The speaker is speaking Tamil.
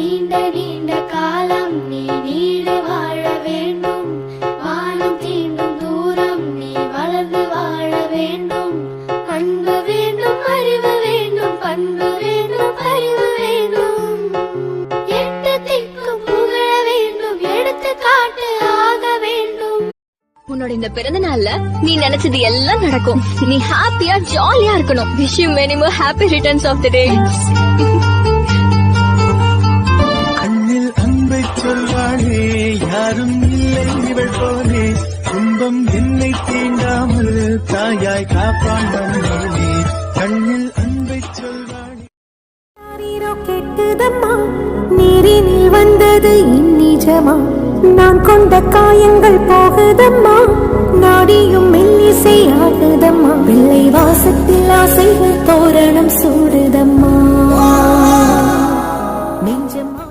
நீண்ட நீண்ட காலம் நீ நீடு வாழ வேண்டும். வானம் தீண்டும் தூரம் நீ வளர்ந்து வாழ வேண்டும். அன்பு வேண்டும், அறிவு வேண்டும், பண்பு வேண்டும், அறிவு வேண்டும். எட்டு திக்கும் புகழ வேண்டும், எடுத்து காட்டு ஆக வேண்டும். உன்னோட இந்த பிறந்த நாள்ல நீ நினைச்சது எல்லாம் நடக்கும். நீ ஹாப்பியா ஜாலியா இருக்கணும். Wish you many more happy returns of the day. கண்ணில் அன்பை சொல்வாளே, யாரும் இல்லை இவள் போலே. துன்பம் என்னை தீண்டாமல் தாயாய் காப்பான் வந்தே. கண்ணில் அன்பை சொல்வாளே. கெட்டுதம்மா, நீரினில் வந்தது இந்நிஜமா. நான் கொண்ட காயங்கள் போகுதம்மா, நாடியும் மெல்லிசை ஆகுதம்மா. வெள்ளை வாசத்தில் ஆசைகள் தோரணம் சூடுதம்மா.